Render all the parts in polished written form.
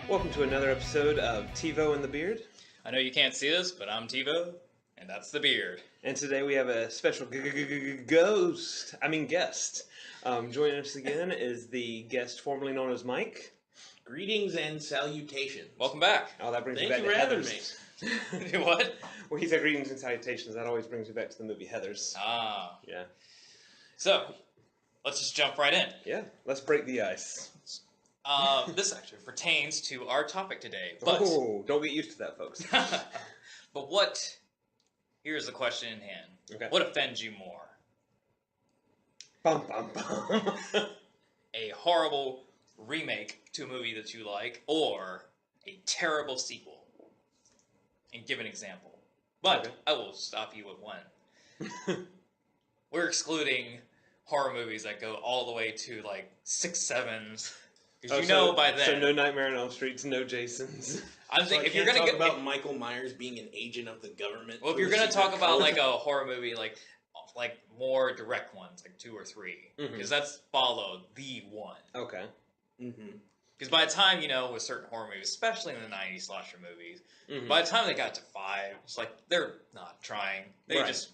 Welcome to another episode of TeeVo and the Beard. I know you can't see this, but I'm TeeVo, and that's the beard. And today we have a special guest. Joining us again is the guest formerly known as Mike. Greetings and salutations. Welcome back. Oh, that brings Thank me back you to for having Heathers. me. What? Well, he said greetings and salutations. That always brings me back to the movie Heathers. Ah. Yeah. So, let's just jump right in. Yeah. Let's break the ice. This actually pertains to our topic today. But, Oh, don't get used to that, folks. but here's the question in hand. Okay. What offends you more? Bum, bum, bum. A horrible remake to a movie that you like, or a terrible sequel? And give an example. But Okay. I will stop you at one. We're excluding horror movies that go all the way to like 6, 7s. Because you know by then. So no Nightmare on Elm Streets, no Jasons. I'm So thinking I if you're can't gonna talk get about Michael Myers being an agent of the government. well, if for you're the gonna talk secret about code. like a horror movie, like more direct ones, like 2 or 3, because that's followed the one. Okay. Mhm. Because by the time with certain horror movies, especially in the '90s slasher movies, Mhm. by the time they got to 5, it's like they're not trying. They Right. just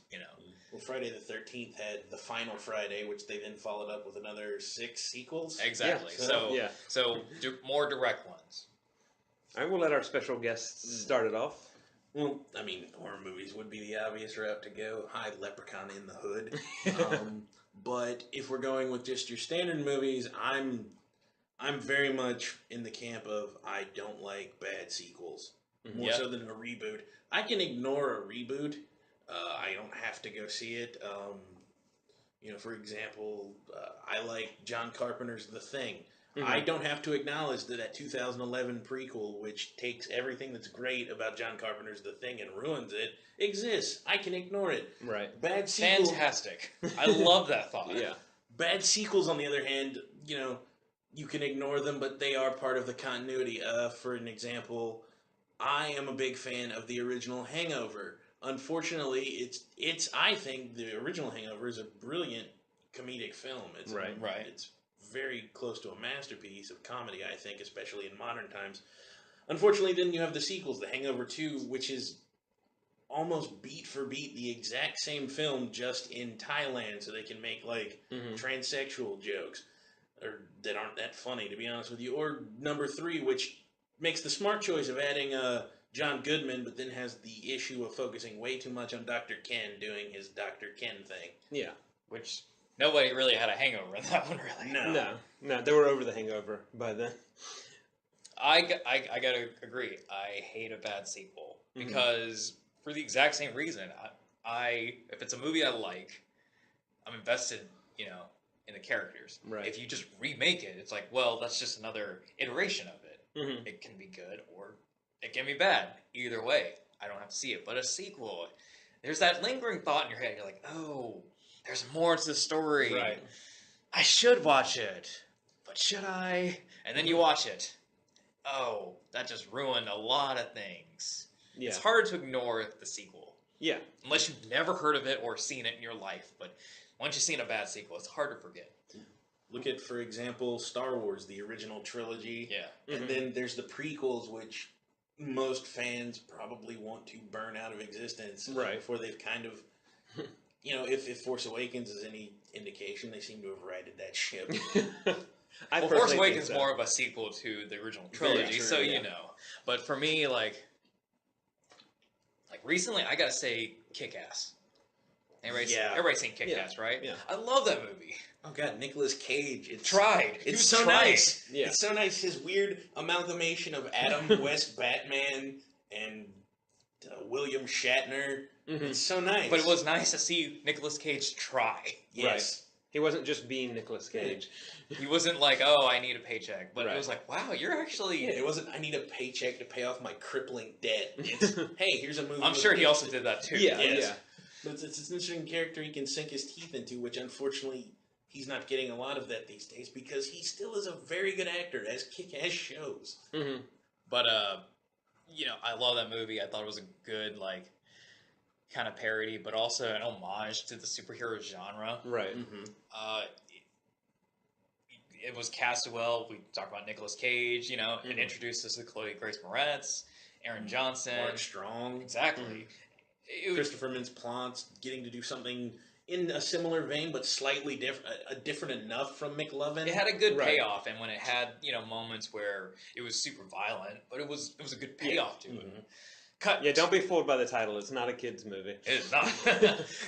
Well, Friday the 13th had the final Friday, which they then followed up with another 6 sequels. exactly. Yeah, So yeah. More direct ones. All right, we'll let our special guests start it off. Well, I mean, horror movies would be the obvious route to go. Hi, Leprechaun in the Hood. But if we're going with just your standard movies, I'm very much in the camp of I don't like bad sequels. More Yep. so than a reboot. I can ignore a reboot. I don't have to go see it. For example, I like John Carpenter's The Thing. Mhm. I don't have to acknowledge that 2011 prequel, which takes everything that's great about John Carpenter's The Thing and ruins it, exists. I can ignore it. Right. Bad sequels. Fantastic. I love that thought. Yeah. Bad sequels, on the other hand, you can ignore them, but they are part of the continuity. For an example, I am a big fan of the original Hangover. Unfortunately, I think the original Hangover is a brilliant comedic film. Right. It's very close to a masterpiece of comedy, I think, especially in modern times. Unfortunately, then you have the sequels, The Hangover 2, which is almost beat for beat the exact same film, just in Thailand, so they can make transsexual jokes or that aren't that funny, to be honest with you. Or number 3, which makes the smart choice of adding John Goodman, but then has the issue of focusing way too much on Dr. Ken doing his Dr. Ken thing. Yeah. Which nobody really had a hangover in that one, really. No, they were over the hangover by then. I gotta agree. I hate a bad sequel because for the exact same reason. If it's a movie I like, I'm invested, in the characters. Right. If you just remake it, it's like, well, that's just another iteration of it. Mhm. It can be good or it can be bad. Either way, I don't have to see it. But a sequel, there's that lingering thought in your head. You're like, oh, there's more to the story. Right. I should watch it, but should I? And then you watch it. Oh, that just ruined a lot of things. Yeah. It's hard to ignore the sequel. Yeah. Unless you've never heard of it or seen it in your life. But once you've seen a bad sequel, it's hard to forget. Look at, for example, Star Wars, the original trilogy. Yeah. And then there's the prequels, which most fans probably want to burn out of existence. Right. Before they've kind of, if Force Awakens is any indication, they seem to have righted that ship. I Well, personally Force think Awakens is so. more of a sequel to the original Very trilogy, true, so yeah. But for me, like recently, I gotta say, Kick-Ass. Everybody's seen Kick-Ass, right? Yeah. I love that movie. Oh god, Nicolas Cage. It's Tried. He It's was so trying. nice. Yeah. It's so nice. His weird amalgamation of Adam West Batman and William Shatner. Mhm. It's so nice. But it was nice to see Nicolas Cage try. Yes. He wasn't just being Nicolas Cage. He wasn't like, oh, I need a paycheck. But Right. it was like, wow, you're actually... Yeah, it wasn't, I need a paycheck to pay off my crippling debt. It's, hey, here's a movie. I'm with sure me. he also did that too. Yeah, Yes. yeah. But it's an interesting character he can sink his teeth into, which unfortunately he's not getting a lot of that these days because he still is a very good actor, as Kick-Ass shows. Mm-hmm. But, I love that movie. I thought it was a good, kind of parody, but also an homage to the superhero genre. Right. Mm-hmm. it was cast well. We talked about Nicolas Cage, you know, and introduced us to Chloe Grace Moretz, Aaron Johnson, Mark Strong, exactly. Christopher Mintz-Plasse getting to do something in a similar vein, but slightly different enough from McLovin. It had a good payoff, and when it had moments where it was super violent, but it was a good payoff to it. Cut. Yeah, don't be fooled by the title. It's not a kids movie. It is not.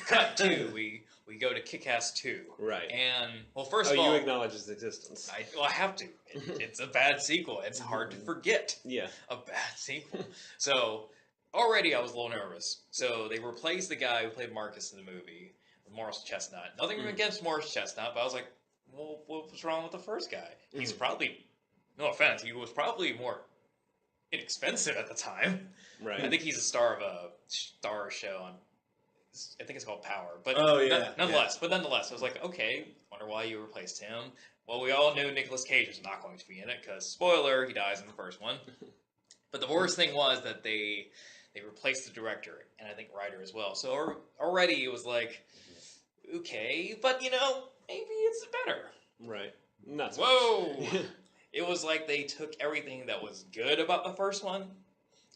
Cut 2. We go to Kick-Ass 2. Right. And well, first of all, you acknowledge its existence. I have to. It's a bad sequel. It's hard to forget. Yeah. A bad sequel. So already I was a little nervous. So they replaced the guy who played Marcus in the movie with Morris Chestnut. Nothing against Morris Chestnut, but I was like, well, what was wrong with the first guy? He's probably, no offense, he was probably more inexpensive at the time. Right. I think he's a star of a star show on, I think it's called Power. But nonetheless, I was like, okay, wonder why you replaced him. Well, we all knew Nicolas Cage was not going to be in it because, spoiler, he dies in the first one. But the worst thing was that they replaced the director and I think writer as well. So already it was like, okay, but maybe it's better. Right. Not so Whoa! much. It was like they took everything that was good about the first one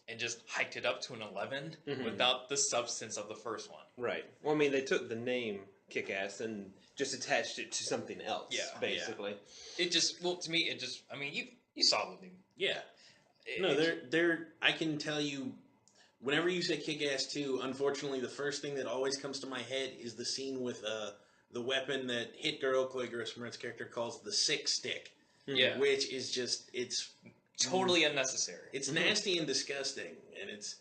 and just hiked it up to an 11 without the substance of the first one. Right. Well, I mean, they took the name Kick-Ass and just attached it to something else, basically. Yeah. It just, to me, I mean, you saw the movie. Yeah. I can tell you, whenever you say Kick-Ass 2, unfortunately, the first thing that always comes to my head is the scene with the weapon that Hit Girl, Chloe Grace Moretz's character, calls the sick stick. Yeah. Which is just, it's totally unnecessary. It's nasty and disgusting, and it's,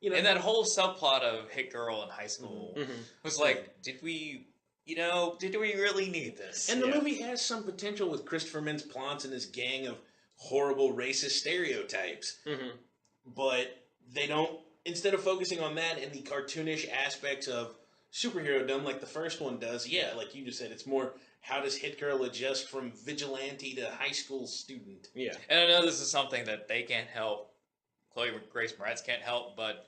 And that whole subplot of Hit Girl in high school was like, did we really need this? And the movie has some potential with Christopher Mintz-Plasse and his gang of horrible racist stereotypes. But they don't, instead of focusing on that and the cartoonish aspects of superhero-dom like the first one does, like you just said, it's more, how does Hit Girl adjust from vigilante to high school student? Yeah. And I know this is something that they can't help, Chloe Grace Moretz can't help, but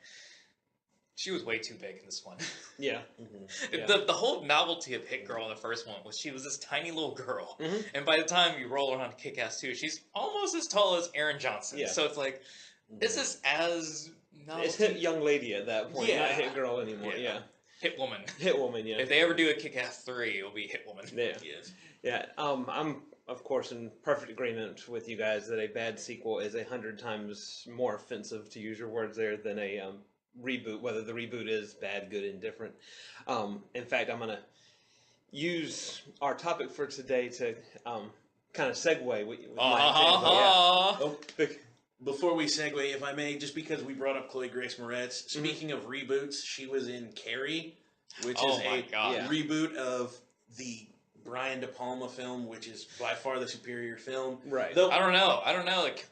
she was way too big in this one. Yeah. The whole novelty of Hit Girl in the first one was she was this tiny little girl. And by the time you roll her on Kick-Ass 2, she's almost as tall as Aaron Johnson. Yeah. So it's like, is this as novelty? It's Hit Young Lady at that point, not Hit Girl anymore. Yeah. Hit Woman. Hit Woman, yeah. If they ever do a Kick-Ass 3, it'll be Hit Woman. Yeah. Yes. Yeah. I'm, of course, in perfect agreement with you guys that a bad sequel is 100 times more offensive, to use your words there, than a reboot, whether the reboot is bad, good, indifferent. In fact, I'm going to use our topic for today to kind of segue with my example. Before we segue, if I may, just because we brought up Chloe Grace Moretz, speaking of reboots, she was in Carrie, which is a reboot of the Brian De Palma film, which is by far the superior film. Right. Though, I don't know. Like,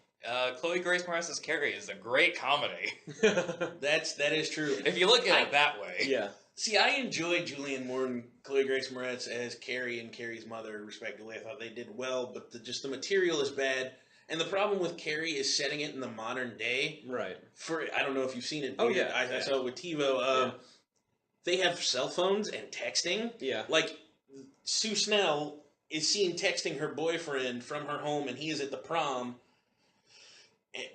Chloe Grace Moretz's Carrie is a great comedy. That is true. If you look at it that way. Yeah. See, I enjoyed Julianne Moore and Chloe Grace Moretz as Carrie and Carrie's mother, respectively. I thought they did well, but the material is bad. And the problem with Carrie is setting it in the modern day. Right. I don't know if you've seen it. Oh, yeah. I saw it with TeeVo. They have cell phones and texting. Yeah. Like, Sue Snell is seen texting her boyfriend from her home, and he is at the prom.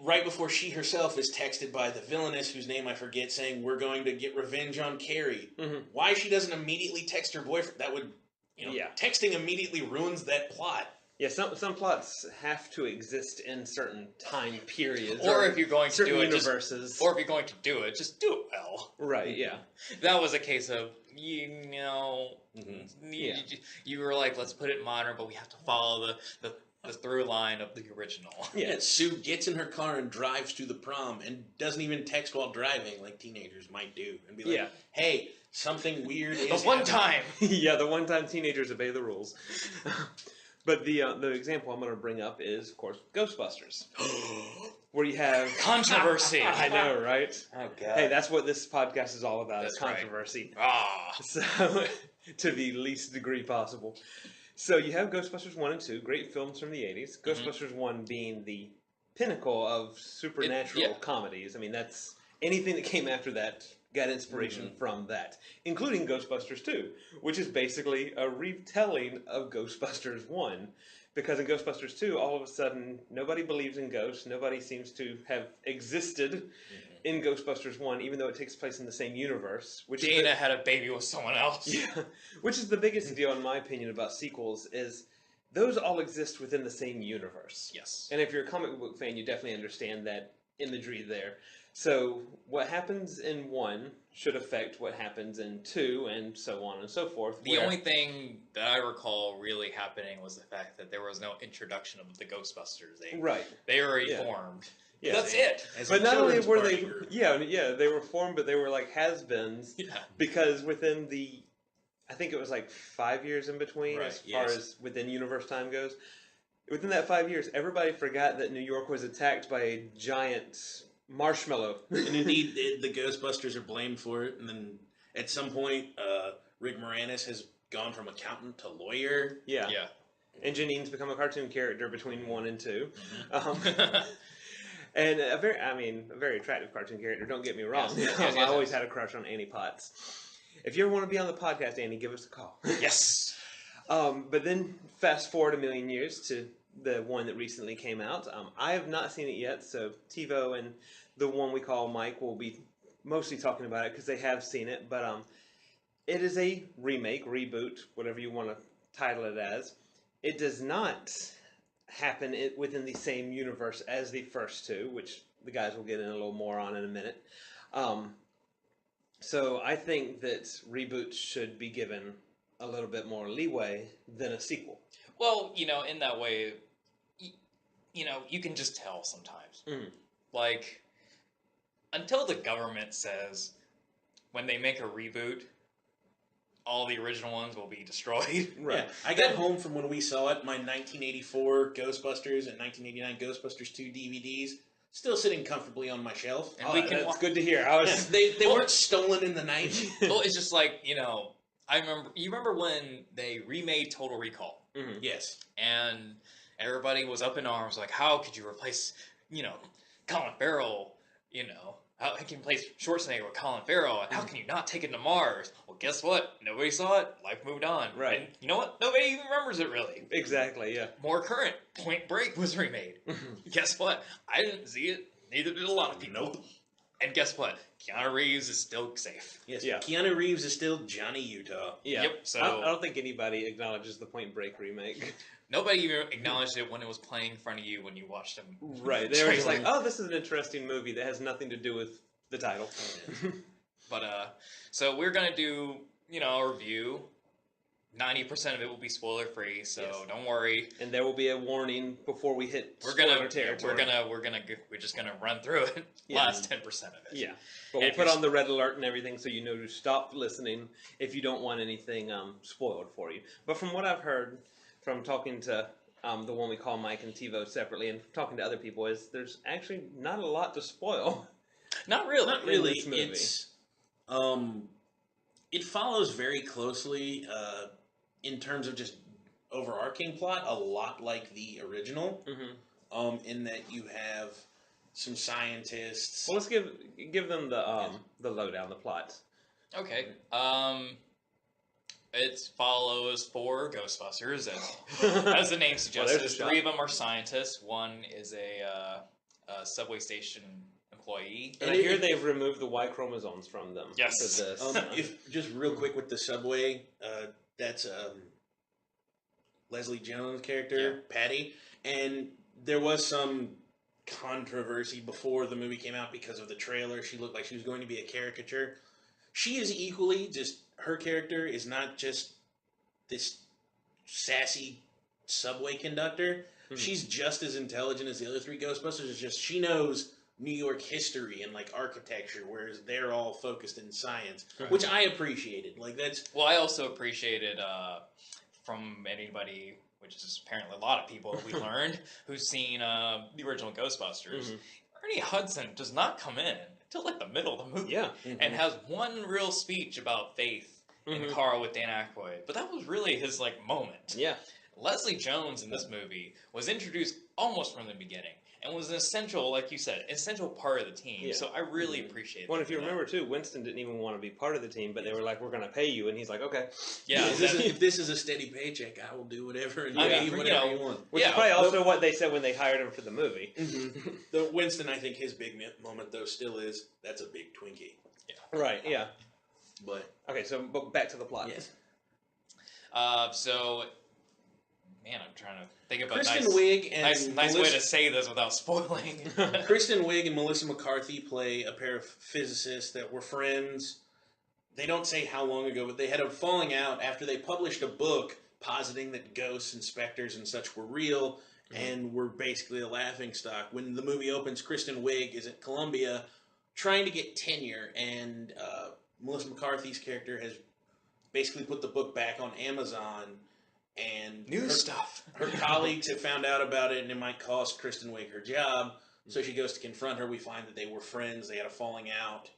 Right before she herself is texted by the villainess, whose name I forget, saying, "We're going to get revenge on Carrie." Why she doesn't immediately text her boyfriend? That would, texting immediately ruins that plot. Yeah, some plots have to exist in certain time periods, or if you're going to do it, universes, or if you're going to do it, just do it well. Right? Yeah. That was a case of you were like, let's put it modern, but we have to follow the through line of the original. Yeah, Sue gets in her car and drives to the prom and doesn't even text while driving like teenagers might do, and be like, "Hey, something weird is the one time." Yeah, the one time teenagers obey the rules. But the example I'm going to bring up is, of course, Ghostbusters, where you have controversy. I know, right? Oh God! Hey, that's what this podcast is all about: that's is controversy. Right. So, to the least degree possible. So you have Ghostbusters 1 and 2, great films from the 80s. Ghostbusters 1 being the pinnacle of supernatural comedies. I mean, that's anything that came after that got inspiration from that, including Ghostbusters 2, which is basically a retelling of Ghostbusters 1. Because in Ghostbusters 2, all of a sudden, nobody believes in ghosts. Nobody seems to have existed in Ghostbusters 1, even though it takes place in the same universe. Which Dana had a baby with someone else. Yeah, which is the biggest deal, in my opinion, about sequels, is those all exist within the same universe. Yes. And if you're a comic book fan, you definitely understand that imagery there. So what happens in 1 should affect what happens in 2, and so on and so forth. The only thing that I recall really happening was the fact that there was no introduction of the Ghostbusters. They already formed. Yeah. That's it. But not only were they, they were formed, but they were like has-beens. Yeah. Because within the, I think it was like 5 years in between, as far as within universe time goes. Within that 5 years, everybody forgot that New York was attacked by a giant marshmallow. And indeed, the Ghostbusters are blamed for it. And then at some point, Rick Moranis has gone from accountant to lawyer. Yeah. And Janine's become a cartoon character between 1 and 2. And a very attractive cartoon character, don't get me wrong. Yes, I always had a crush on Annie Potts. If you ever want to be on the podcast, Annie, give us a call. Yes. But then fast forward a million years to the one that recently came out. I have not seen it yet, so TeeVo and the one we call Mike will be mostly talking about it because they have seen it. But it is a remake, reboot, whatever you want to title it as. It does not happen within the same universe as the first two, which the guys will get in a little more on in a minute. So I think that reboots should be given a little bit more leeway than a sequel. Well, in that way, you can just tell sometimes. Like, until the government says when they make a reboot, all the original ones will be destroyed. Right. Yeah, I got home from when we saw it, my 1984 Ghostbusters and 1989 Ghostbusters 2 DVDs, still sitting comfortably on my shelf. And that's good to hear. They weren't stolen in the night. Well, it's just like, you remember when they remade Total Recall? Mm-hmm. Yes. And everybody was up in arms, like, how could you replace, Colin Farrell, how can you replace Schwarzenegger with Colin Farrell? And how can you not take it to Mars? Well, guess what? Nobody saw it. Life moved on. Right. And you know what? Nobody even remembers it, really. Exactly, yeah. More current, Point Break was remade. Guess what? I didn't see it. Neither did a lot of people. Nope. And guess what? Keanu Reeves is still safe. Yes. Yeah. Keanu Reeves is still Johnny Utah. Yeah. Yep, so- I don't think anybody acknowledges the Point Break remake. Nobody even acknowledged it when it was playing in front of you when you watched them. Right. They were just like, oh, this is an interesting movie that has nothing to do with the title. But, so we're going to do, a review. 90% of it will be spoiler free, so don't worry. And there will be a warning before we hit We're spoiler territory. we're just gonna run through it. Last 10% of it. Yeah. But we'll put on the red alert and everything so you know to stop listening if you don't want anything spoiled for you. But from what I've heard from talking to the one we call Mike and TeeVo separately and talking to other people is there's actually not a lot to spoil. Not really. Not really. In this movie. It's it follows very closely in terms of just overarching plot, a lot like the original. Mm-hmm. In that you have some scientists. Well, let's give them the lowdown, the plot. Okay. It follows 4 Ghostbusters, as the name suggests. Well, 3 of them are scientists. 1 is a subway station employee. And I hear they've removed the Y chromosomes from them. Yes. For this. If just real quick with the subway, that's Leslie Jones' character, Patty, and there was some controversy before the movie came out because of the trailer. She looked like she was going to be a caricature. She is equally just, her character is not just this sassy subway conductor. Mm-hmm. She's just as intelligent as the other 3 Ghostbusters. It's just she knows New York history and like architecture, whereas they're all focused in science, which I appreciated. Like that's I also appreciated from anybody, which is apparently a lot of people we learned who's seen the original Ghostbusters. Mm-hmm. Ernie Hudson does not come in until like the middle of the movie, and has one real speech about faith in Carl with Dan Aykroyd. But that was really his like moment. Yeah. Leslie Jones in this movie was introduced almost from the beginning and was an essential, like you said, essential part of the team. Yeah. So I really appreciate Well, that. if you remember too, Winston didn't even want to be part of the team, but they were like, "We're going to pay you," and he's like, "Okay." Yeah, If this is a steady paycheck, I will do whatever and pay you whatever you want. Which is probably also what they said when they hired him for the movie. The Winston, I think his big moment though still is that's a big Twinkie. Yeah. Right. Yeah. But okay, so back to the plot. Yes. So, man, I'm trying to think of a Kristen Wiig and nice way to say this without spoiling. Kristen Wiig and Melissa McCarthy play a pair of physicists that were friends. They don't say how long ago, but they had a falling out after they published a book positing that ghosts and specters and such were real and were basically a laughingstock. When the movie opens, Kristen Wiig is at Columbia trying to get tenure, and Melissa McCarthy's character has basically put the book back on Amazon, and New stuff. Her colleagues have found out about it, and it might cost Kristen Wiig her job. So she goes to confront her. We find that they were friends. They had a falling out,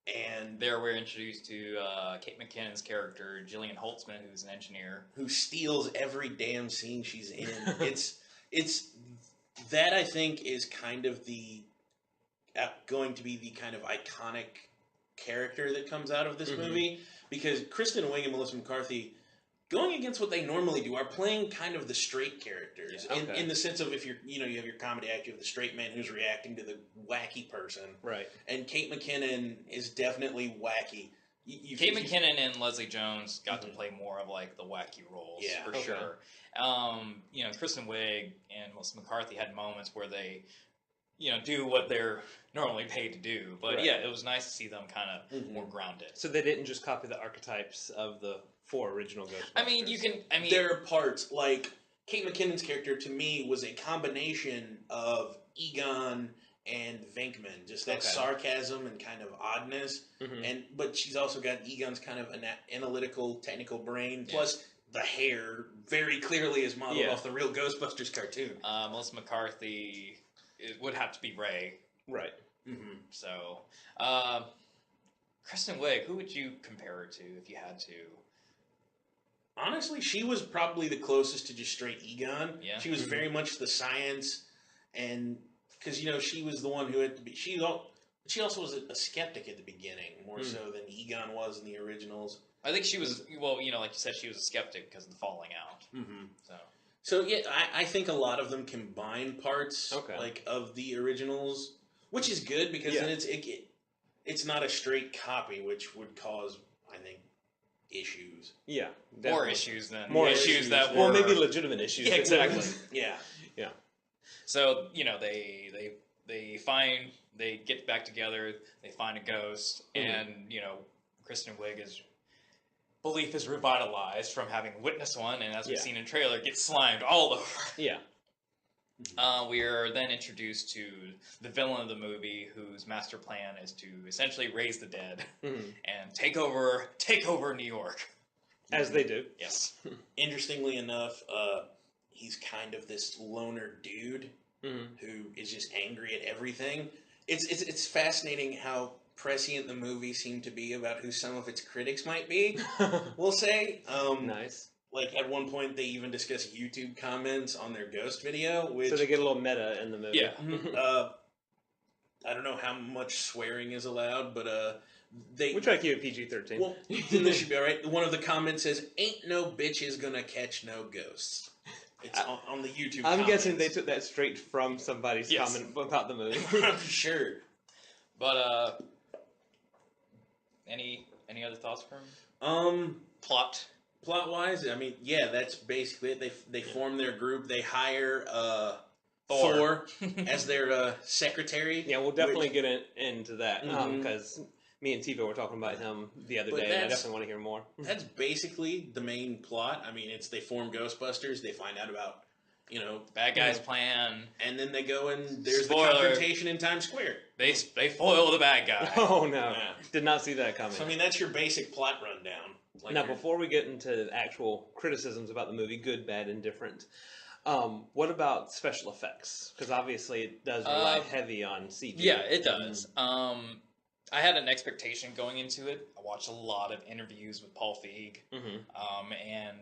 and there we're introduced to Kate McKinnon's character, Gillian Holtzman, who's an engineer who steals every damn scene she's in. it's that I think is kind of the going to be the kind of iconic character that comes out of this movie, because Kristen Wiig and Melissa McCarthy, going against what they normally do, are playing kind of the straight characters in the sense of, if you're you have your comedy act, you have the straight man who's reacting to the wacky person, right? And Kate McKinnon is definitely wacky. Kate McKinnon and Leslie Jones got to play more of like the wacky roles, for sure. Kristen Wiig and Melissa McCarthy had moments where they do what they're normally paid to do. But yeah, it was nice to see them kind of more grounded. So they didn't just copy the archetypes of the 4 original Ghostbusters. There are parts, like Kate McKinnon's character to me was a combination of Egon and Venkman, just that sarcasm and kind of oddness. But she's also got Egon's kind of analytical, technical brain, plus the hair very clearly is modeled off the real Ghostbusters cartoon. Melissa McCarthy, it would have to be Ray. Right. So, Kristen Wiig, who would you compare her to if you had to? Honestly, she was probably the closest to just straight Egon. Yeah. She was very much the science, and because she was the one who had to be. She also was a skeptic at the beginning, more so than Egon was in the originals. I think she was, like you said, she was a skeptic because of the falling out. So yeah, I think a lot of them combine parts like of the originals, which is good because then it's not a straight copy, which would cause, I think, issues. Yeah, definitely. More issues than issues that were... Well, maybe legitimate issues. Yeah, exactly. Yeah. So, they get back together, they find a ghost, and, Kristen Wiig's belief is revitalized from having witnessed one, and as we've seen in the trailer, gets slimed all over. Yeah. We are then introduced to the villain of the movie, whose master plan is to essentially raise the dead and take over New York. As they do. Yes. Interestingly enough, he's kind of this loner dude who is just angry at everything. It's fascinating how prescient the movie seemed to be about who some of its critics might be. We'll say. Nice. Like, at one point, they even discuss YouTube comments on their Ghost video, which... So they get a little meta in the movie. Yeah. I don't know how much swearing is allowed, but we try to keep it PG-13. Well, then this should be alright. One of the comments says, "Ain't no bitches gonna catch no ghosts." It's on the YouTube comments. Guessing they took that straight from somebody's comment about the movie. I'm sure. But, any other thoughts from plot? Plot-wise, I mean, yeah, that's basically it. They form their group. They hire Thor as their secretary. Yeah, we'll definitely get into that because me and TeeVo were talking about him the other day, and I definitely want to hear more. That's basically the main plot. I mean, they form Ghostbusters. They find out about bad guys' plan, and then they go and there's the confrontation in Times Square. They foil the bad guy. Oh no, did not see that coming. So, I mean, that's your basic plot rundown. Now, before we get into actual criticisms about the movie, good, bad, indifferent, what about special effects? Because obviously it does rely heavy on CG. Yeah, it does. I had an expectation going into it. I watched a lot of interviews with Paul Feig, and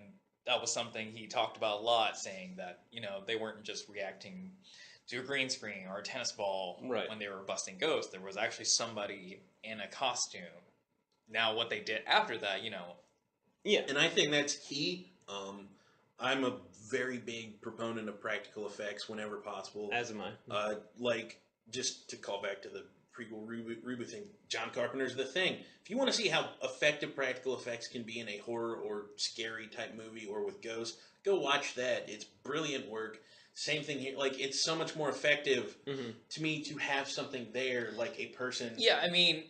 that was something he talked about a lot, saying that, they weren't just reacting to a green screen or a tennis ball when they were busting ghosts. There was actually somebody in a costume. Now, what they did after that, Yeah, and I think that's key. I'm a very big proponent of practical effects whenever possible. As am I. Just to call back to the prequel reboot thing, John Carpenter's The Thing. If you want to see how effective practical effects can be in a horror or scary type movie or with ghosts, go watch that. It's brilliant work. Same thing here. Like, it's so much more effective to me to have something there, like a person. Yeah, I mean,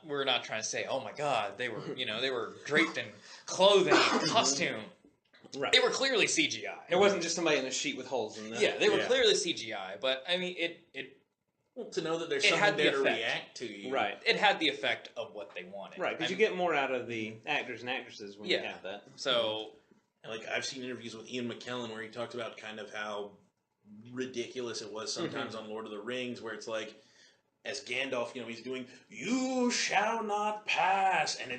we're not trying to say, oh my God, they were, they were draped in clothing, costume. Right. They were clearly CGI. It wasn't just somebody in a sheet with holes in them. Yeah, they were clearly CGI, but I mean, well, to know that there's something there to react to you. Right. It had the effect of what they wanted. Right, because you get more out of the actors and actresses when you have that. So, like, I've seen interviews with Ian McKellen where he talks about kind of how ridiculous it was sometimes on Lord of the Rings, where it's like, as Gandalf, he's doing, "You shall not pass," and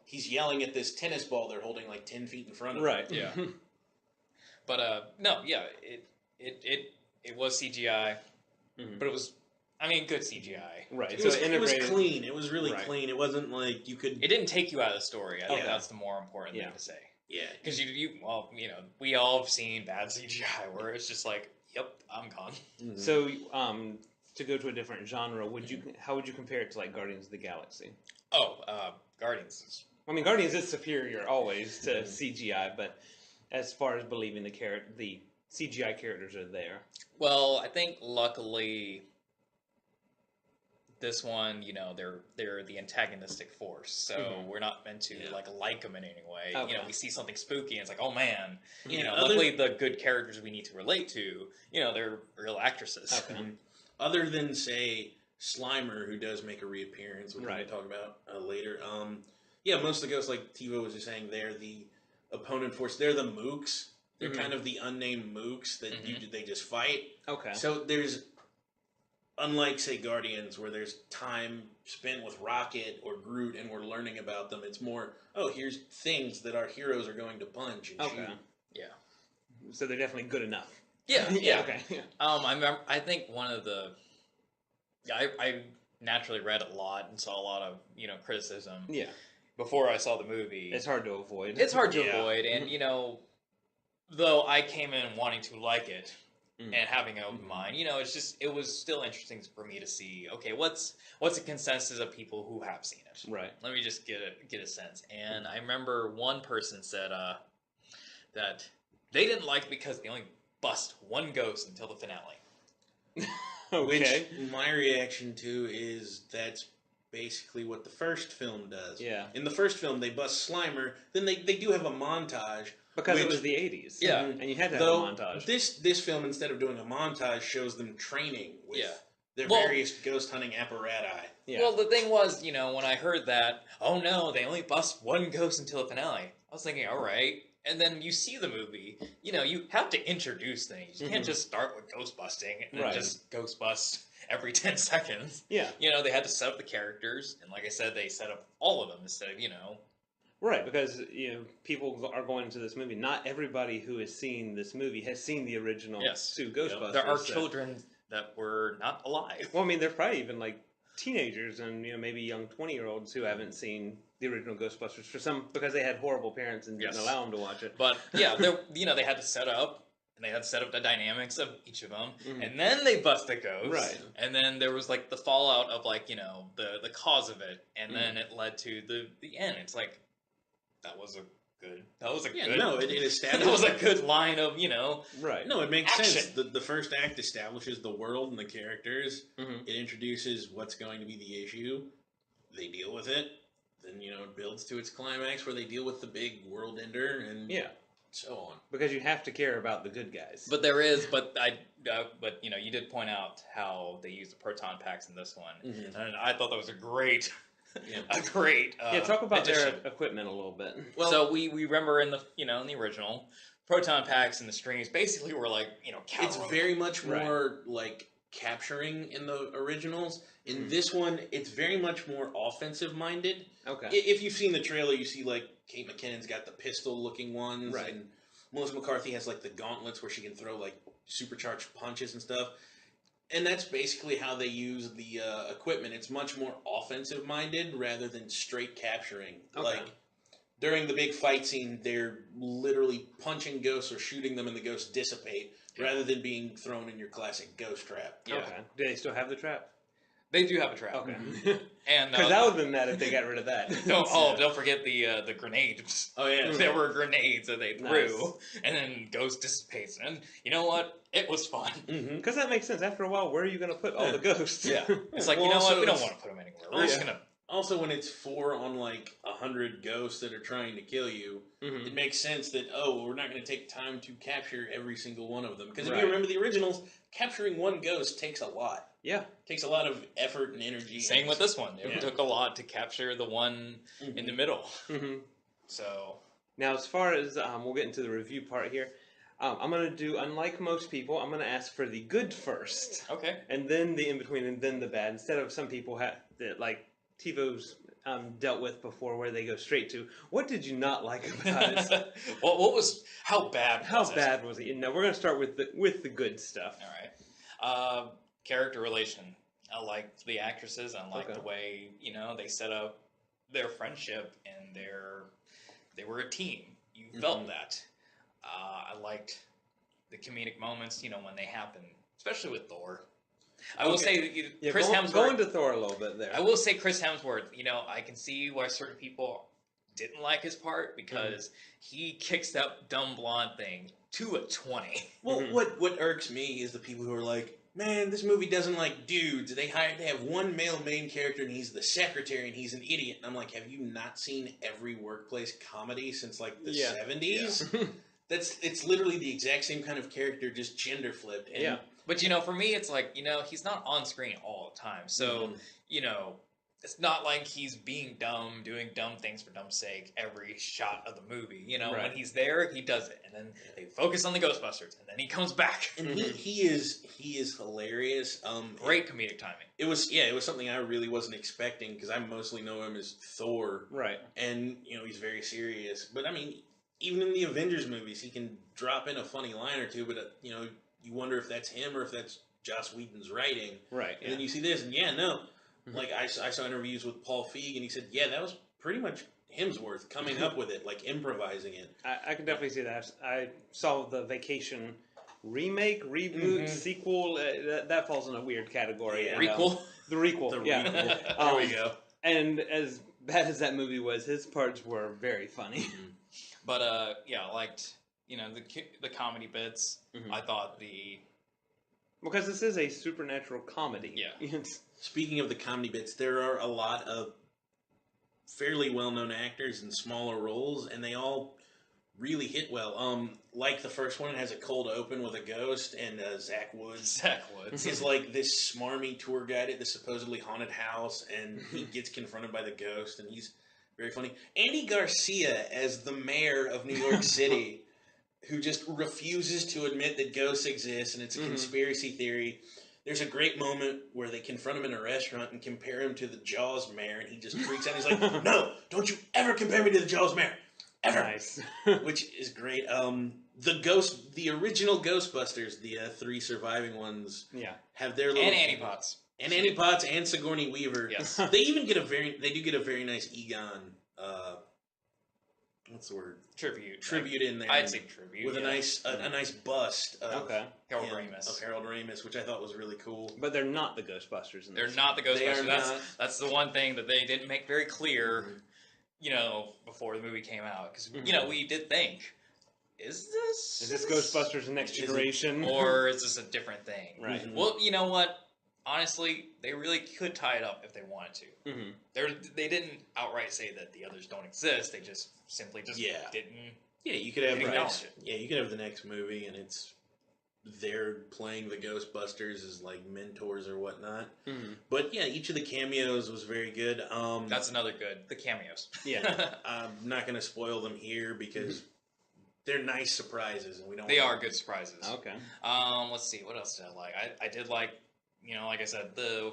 he's yelling at this tennis ball they're holding like 10 feet in front of him. Right. Yeah. But no, yeah, it was CGI, but it was, I mean, good CGI. Right. It was clean. It was really clean. It wasn't like you could. It didn't take you out of the story. I think that's the more important thing to say. Yeah. Because we all have seen bad CGI where it's just like, yep, I'm gone. So, to go to a different genre, how would you compare it to like Guardians of the Galaxy? Oh, Guardians is. I mean, Guardians is superior always to CGI, but as far as believing the CGI characters are there. Well, I think luckily this one, they're the antagonistic force, so we're not meant to like them in any way. Okay. We see something spooky, and it's like, oh man. Luckily the good characters we need to relate to, they're real actresses. Okay. Other than say Slimer, who does make a reappearance, which we're going to talk about later. Most of the ghosts, like TeeVo was just saying, they're the opponent force. They're the mooks. They're kind of the unnamed mooks that they just fight. Okay. So there's, unlike say Guardians, where there's time spent with Rocket or Groot, and we're learning about them. It's more, here's things that our heroes are going to punch and shoot. Yeah. So they're definitely good enough. Yeah. Okay. Yeah. I think one of the. I naturally read a lot and saw a lot of criticism. Yeah. Before I saw the movie, it's hard to avoid. It's hard to avoid, and though I came in wanting to like it and having an open mind, it was still interesting for me to see. Okay, what's a consensus of people who have seen it? Right. Let me just get a sense. And I remember one person said that they didn't like it because they only bust one ghost until the finale. Okay. Which my reaction to is that's basically what the first film does. Yeah. In the first film, they bust Slimer. Then they do have a montage. Because it was the 80s. Yeah. And you had to have a montage. This film, instead of doing a montage, shows them training with their various ghost hunting apparatus. Yeah. Well, the thing was, when I heard that, oh no, they only bust one ghost until the finale. I was thinking, all right. And then you see the movie, you have to introduce things. You can't just start with ghost busting and then just ghost bust every 10 seconds. Yeah. They had to set up the characters. And like I said, they set up all of them instead of, Right, because people are going into this movie. Not everybody who has seen this movie has seen the original two Ghostbusters. There are children that were not alive. Well, I mean, they're probably even like teenagers and maybe young 20-year-olds who haven't seen the original Ghostbusters because they had horrible parents and didn't allow them to watch it. But they had to set up. And they had to set up the dynamics of each of them, and then they bust the ghost. Right. And then there was like the fallout of the cause of it, and then it led to the end. It's like that was a good. No, it established. That was a good line of Right. No, it makes action. sense. The first act establishes the world and the characters. It introduces what's going to be the issue. They deal with it. Then it builds to its climax where they deal with the big world ender and so on. Because you have to care about the good guys. But you did point out how they use the proton packs in this one, and I thought that was a great. Talk about addition. their equipment a little bit. Well, so we remember in the in the original, proton packs and the streams basically were like it's very much more like capturing in the originals. In this one, it's very much more offensive minded. Okay. If you've seen the trailer, you see like Kate McKinnon's got the pistol-looking ones, Right. and Melissa McCarthy has like the gauntlets where she can throw like supercharged punches and stuff. And that's basically how they use the equipment. It's much more offensive-minded rather than straight capturing. Okay. Like during the big fight scene, they're literally punching ghosts or shooting them, and the ghosts dissipate rather than being thrown in your classic ghost trap. Yeah. Okay. Do they still have the trap? They do have a trap. Okay. And Because I would have been mad if they got rid of that. don't forget the grenades. Oh yeah, There were grenades that they threw, Nice. and then Ghost dissipates. And you know what? It was fun. Because that makes sense. After a while, where are you going to put all the ghosts? yeah. It's like, Well, you know what? also We don't it's- want to put them anywhere. We're just gonna. Also, when it's 4 on like 100 ghosts that are trying to kill you, Mhm. it makes sense that we're not going to take time to capture every single one of them. Because if Right. you remember the originals, capturing one ghost takes a lot. Yeah. Takes a lot of effort and energy. Same with this one. It Yeah. took a lot to capture the one in the middle. hmm So Now, as far as we'll get into the review part here, I'm going to do, unlike most people, I'm going to ask for the good first, okay. and then the in between, and then the bad. Instead of some people that like TiVo's dealt with before, where they go straight to what did you not like about it? what was how bad? How was it? bad was it? No, we're going to start with the good stuff. All right. Character relation. I liked the actresses. I liked Okay. the way they set up their friendship, and they were a team. You felt that. I liked the comedic moments. When they happen, especially with Thor. I will say that Yeah, Chris go Hemsworth. into Thor a little bit there. I will say Chris Hemsworth. I can see why certain people didn't like his part because he kicks that dumb blonde thing to a 20. Well, Mhm. what irks me is the people who are like, man, this movie doesn't like dudes. They have one male main character, and he's the secretary, and he's an idiot. And I'm like, have you not seen every workplace comedy since like the Yeah. 70s? It's literally the exact same kind of character, just gender flipped. And Yeah. But for me, it's like he's not on screen all the time, so it's not like he's being dumb, doing dumb things for dumb's sake every shot of the movie. When Right. he's there, he does it, and then they focus on the Ghostbusters, and then he comes back. And he is hilarious. Great comedic timing. It was something I really wasn't expecting because I mostly know him as Thor, Right. and he's very serious. But I mean, even in the Avengers movies, he can drop in a funny line or two. But you wonder if that's him or if that's Joss Whedon's writing. Right. And then you see this, and like I saw interviews with Paul Feig, and he said, that was pretty much Hemsworth coming up with it, like improvising it. I can definitely see that. I saw the Vacation remake, reboot, sequel. That falls in a weird category. Yeah. And, Requel. the requel. The yeah. requel. There we go. And as bad as that movie was, his parts were very funny. But I liked the comedy bits. I thought Because this is a supernatural comedy. Yeah. It's, Speaking of the comedy bits, there are a lot of fairly well-known actors in smaller roles, and they all really hit well. Like the first one, it has a cold open with a ghost, and Zach Woods is like this smarmy tour guide at the supposedly haunted house, and he gets confronted by the ghost, and he's very funny. Andy Garcia as the mayor of New York City, who just refuses to admit that ghosts exist, and it's a conspiracy theory. There's a great moment where they confront him in a restaurant and compare him to the Jaws mayor, and he just freaks out. He's like, no, don't you ever compare me to the Jaws mayor. Ever. nice. Which is great. The original Ghostbusters, the 3 surviving ones, Yeah. have their little... and Annie Potts. And Annie Potts and Sigourney Weaver. Yes. They even get they do get a very nice Egon, what's the word? Tribute in there. I'd say tribute. With a nice bust of Okay. Harold him, Ramis. of Harold Ramis, which I thought was really cool. But they're not the Ghostbusters in They're this. not the They are Ghostbusters. not. That's the one thing that they didn't make very clear, before the movie came out. Because, we did think, is Is this Ghostbusters the Next Generation? or is this a different thing? Right. Well, you know what? Honestly, they really could tie it up if they wanted to. They didn't outright say that the others don't exist. They just simply didn't. Yeah, you could have Right. you could have the next movie, and it's they're playing the Ghostbusters as like mentors or whatnot. But yeah, each of the cameos was very good. That's another good. The cameos. Yeah. I'm not going to spoil them here because they're nice surprises, and we don't. They are good surprises. Okay. Let's see. What else did I like? I did like, like I said, the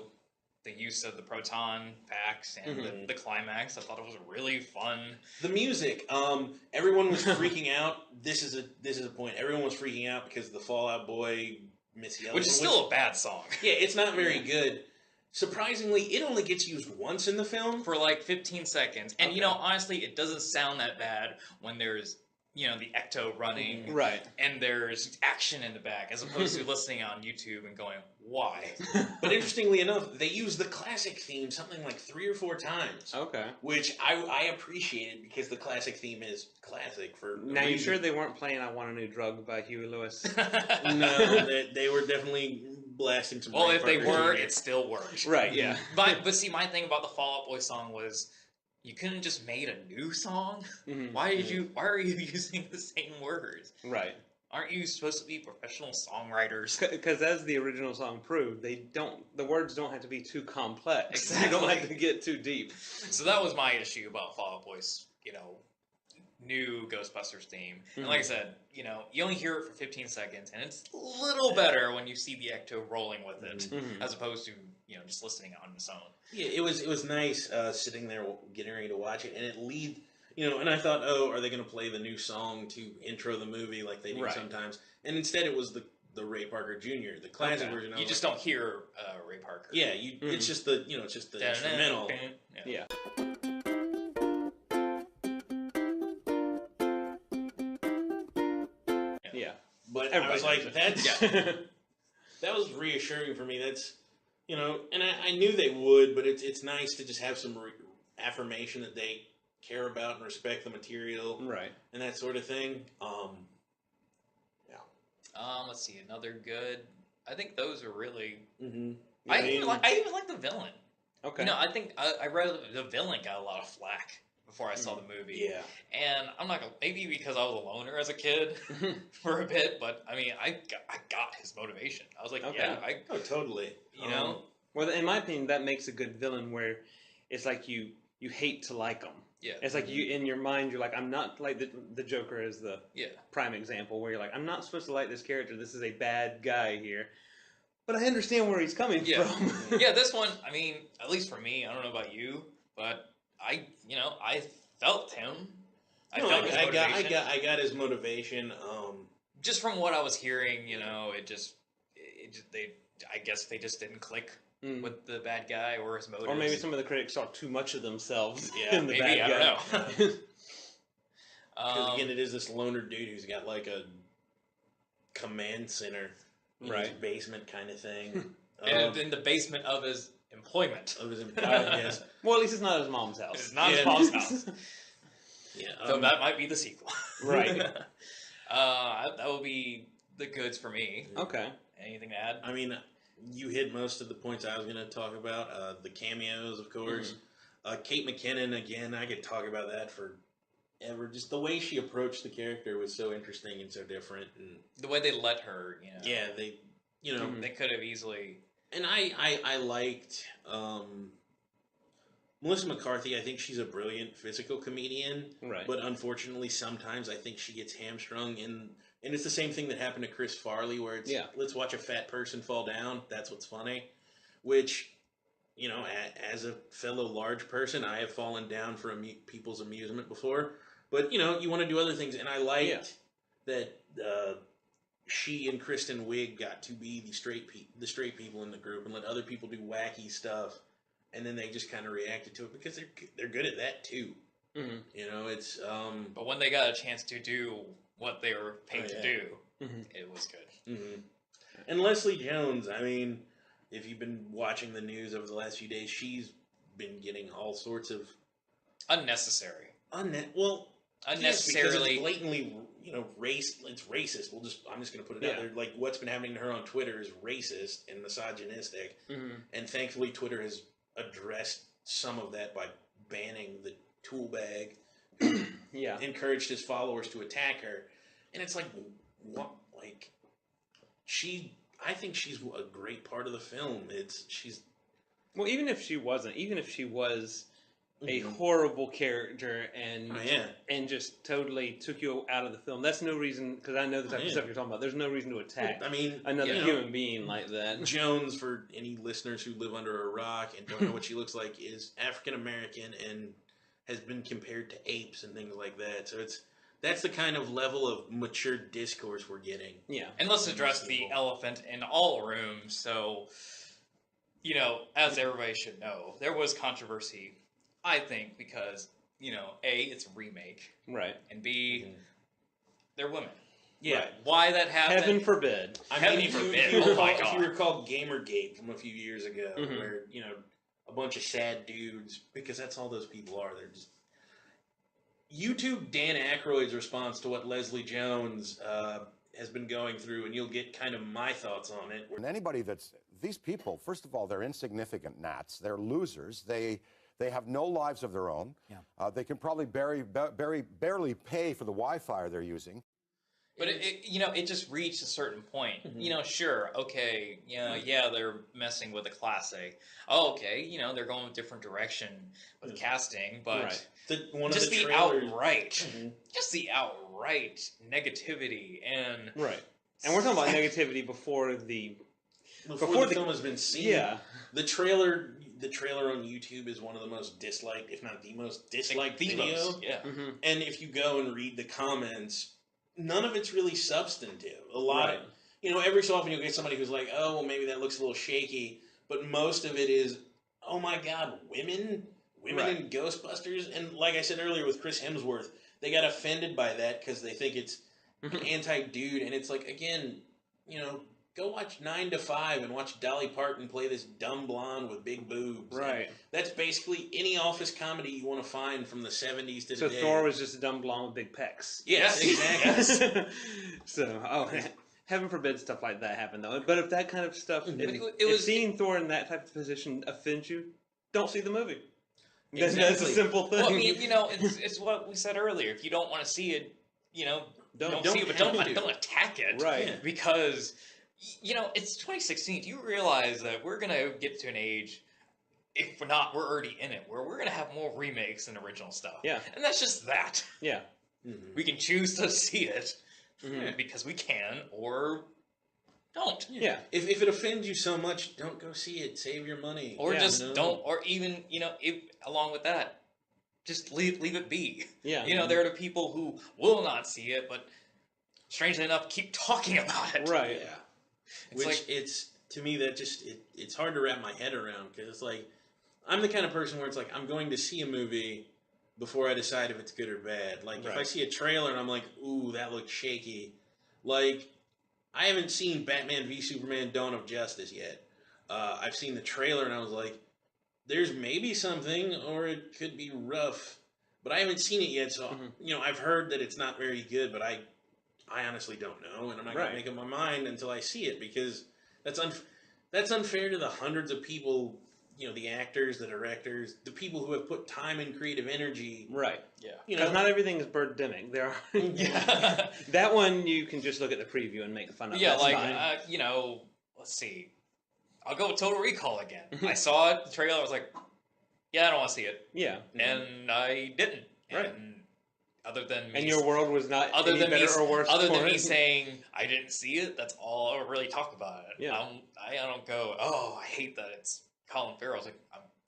the use of the proton packs and the climax. I thought it was really fun. The music, everyone was freaking out. This is a point. Everyone was freaking out because the Fall Out Boy, Missy Elliott, which is still a bad song. Yeah, it's not very good. Surprisingly, it only gets used once in the film. For like 15 seconds. And, honestly, it doesn't sound that bad when there's, the ecto running. Right. And there's action in the back, as opposed to listening on YouTube and going, why? But interestingly enough, they use the classic theme something like 3 or 4 times. Okay. Which I appreciated because the classic theme is classic for Now, you sure they weren't playing I Want a New Drug by Huey Lewis? No, they were definitely blasting some. Well, if they were, it still worked. Right, yeah. But see, my thing about the Fall Out Boy song was you couldn't just made a new song. Why are you using the same words? Right. Aren't you supposed to be professional songwriters? Because as the original song proved, the words don't have to be too complex. Exactly. They don't have to get too deep. So that was my issue about Fall Out Boy's, new Ghostbusters theme. And like I said, you only hear it for 15 seconds, and it's a little better when you see the Ecto rolling with it, as opposed to, just listening on its own. Yeah, it was nice sitting there getting ready to watch it, and it and I thought, oh, are they going to play the new song to intro the movie like they do sometimes? And instead it was the Ray Parker Jr., the classic version. You just don't hear Ray Parker. Yeah, it's just the instrumental. Yeah. Yeah. But Everybody I was like, that's yeah. that was reassuring for me. That's and I knew they would, but it's nice to just have some affirmation that they care about and respect the material, right, and that sort of thing. Let's see, another good. I think those are really. I even like the villain. Okay. I think I read the villain got a lot of flack before I saw the movie. Yeah. And I'm not gonna, maybe because I was a loner as a kid for a bit, but I mean, I got his motivation. I was like, oh, totally. Well, in my opinion, that makes a good villain where it's like you hate to like them. Yeah. It's like you, in your mind, you're like, I'm not, like the Joker is the prime example where you're like, I'm not supposed to like this character. This is a bad guy here. But I understand where he's coming from. Yeah, this one, I mean, at least for me, I don't know about you, but I felt him. I got his motivation. Just from what I was hearing, I guess they just didn't click with the bad guy or his motives. Or maybe some of the critics saw too much of themselves in the bad guy. I don't know. Because again, it is this loner dude who's got like a command center in his basement kind of thing. And in the basement of his employment. Yes. Well, at least it's not his mom's house. It's not his mom's house. So that might be the sequel. Right. That would be the goods for me. Okay. Anything to add? I mean, you hit most of the points I was going to talk about. The cameos, of course. Kate McKinnon, again, I could talk about that forever. Just the way she approached the character was so interesting and so different. And the way they let her, Yeah, they, they could have easily. And I liked Melissa McCarthy. I think she's a brilliant physical comedian. Right. But unfortunately, sometimes I think she gets hamstrung in. And it's the same thing that happened to Chris Farley, where it's, let's watch a fat person fall down. That's what's funny. Which, as a fellow large person, I have fallen down for people's amusement before. But, you want to do other things. And I liked that she and Kristen Wiig got to be the straight people in the group and let other people do wacky stuff. And then they just kind of reacted to it because they're good at that, too. Mm-hmm. It's... But when they got a chance to do what they were paid to do, it was good. And Leslie Jones, I mean, if you've been watching the news over the last few days, she's been getting all sorts of unnecessary. Unnecessarily, because it's blatantly, it's racist. I'm just going to put it out there. Like what's been happening to her on Twitter is racist and misogynistic, and thankfully Twitter has addressed some of that by banning the tool bag. Encouraged his followers to attack her, and it's like, what? Like, I think she's a great part of the film. Well, even if she was a horrible character and Oh, yeah. and just totally took you out of the film. That's no reason, because I know the type of stuff you're talking about. There's no reason to attack I mean, another you know, human being like that. Jones, for any listeners who live under a rock and don't know what she looks like, is African American and has been compared to apes and things like that. So that's the kind of level of mature discourse we're getting. Yeah. And let's address the elephant in all rooms. So, you know, as everybody should know, there was controversy, I think, because, you know, A, it's a remake, Right. and B, they're women. Yeah. Right. Why that happened? Heaven forbid. Heaven forbid. If Oh my if God. you recall Gamergate from a few years ago, Mhm. where, you know, a bunch of sad dudes, because that's all those people are. They're just... YouTube Dan Aykroyd's response to what Leslie Jones has been going through, and you'll get kind of my thoughts on it. And anybody that's... These people, first of all, they're insignificant gnats. They're losers. They have no lives of their own. Yeah. They can probably barely pay for the Wi-Fi they're using. But you know, it just reached a certain point. Mhm. You know, sure, okay, you know, yeah, they're messing with a classic. Oh, okay, you know, they're going a different direction with casting, but Right. One just of the the trailers... outright, Mhm. just the outright negativity and Right. And we're talking about negativity before the... Before the film has been seen, Yeah. the trailer on YouTube is one of the most disliked, if not the most disliked video. Yeah. Mm-hmm. And if you go and read the comments, none of it's really substantive. A lot Right. of, you know, every so often you'll get somebody who's like, oh, well, maybe that looks a little shaky. But most of it is, oh my God, women Right. in Ghostbusters. And like I said earlier with Chris Hemsworth, they got offended by that because they think it's Mhm. anti-dude. And it's like, again, you know, go watch 9 to 5 and watch Dolly Parton play this dumb blonde with big boobs. Right. And that's basically any office comedy you want to find from the 70s to So today. Thor was just a dumb blonde with big pecs. Yes, exactly. So, heaven forbid stuff like that happen, though. But if that kind of stuff, Mhm. if seeing Thor in that type of position offends you, don't see the movie. That's a Exactly. simple thing. Well, I mean, you know, it's what we said earlier. If you don't want to see it, you know, don't see it, but have to. don't attack it, Right. Yeah. Because you know, it's 2016. Do you realize that we're gonna get to an age, if we're not, we're already in it, where we're gonna have more remakes than original stuff. Yeah. And that's just that. Yeah. Mhm. We can choose to see it Mhm. because we can, or don't. Yeah. If it offends you so much, don't go see it. Save your money. Or Yeah, just no. don't, or even, you know, if, along with that, just leave it be. Yeah. You know, there are the people who will not see it, but strangely enough, keep talking about it. Right. Yeah. It's Which like- it's, to me, that just, it's hard to wrap my head around because it's like, I'm the kind of person where it's like, I'm going to see a movie before I decide if it's good or bad. Like, if I Right. see a trailer and I'm like, ooh, that looks shaky. Like, I haven't seen Batman v Superman Dawn of Justice yet. I've seen the trailer and I was like, there's maybe something, or it could be rough. But I haven't seen it yet, so, Mhm. you know, I've heard that it's not very good, but I honestly don't know, and I'm not going Right. to make up my mind until I see it, because that's unfair to the hundreds of people, you know, the actors, the directors, the people who have put time and creative energy. Right. Yeah. You Because know, not everything is Birdemic. There are. Yeah. That one you can just look at the preview and make fun of. Yeah, That's like, fine. you know, let's see. I'll go with Total Recall again. I saw it, the trailer, I was like, yeah, I don't want to see it. Yeah. And I didn't. Right. And other than me, And your world was not other any than me, better or worse other for than me it. saying I didn't see it, that's all I really talk about it. Yeah. I don't go, oh, I hate that it's Colin Farrell. I was like,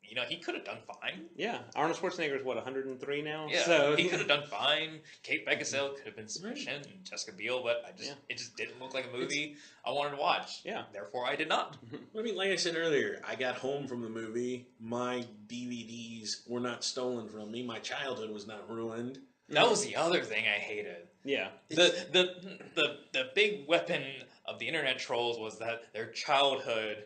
you know, he could have done fine. Yeah, Arnold Schwarzenegger is what 103 now. Yeah, so he could have done fine. Kate Beckinsale could have been sufficient, and Jessica Biel, but it just didn't look like a movie I wanted to watch. Yeah. Therefore, I did not. I mean, like I said earlier, I got home from the movie. My DVDs were not stolen from me. My childhood was not ruined. That was the other thing I hated. Yeah. The big weapon of the internet trolls was that their childhood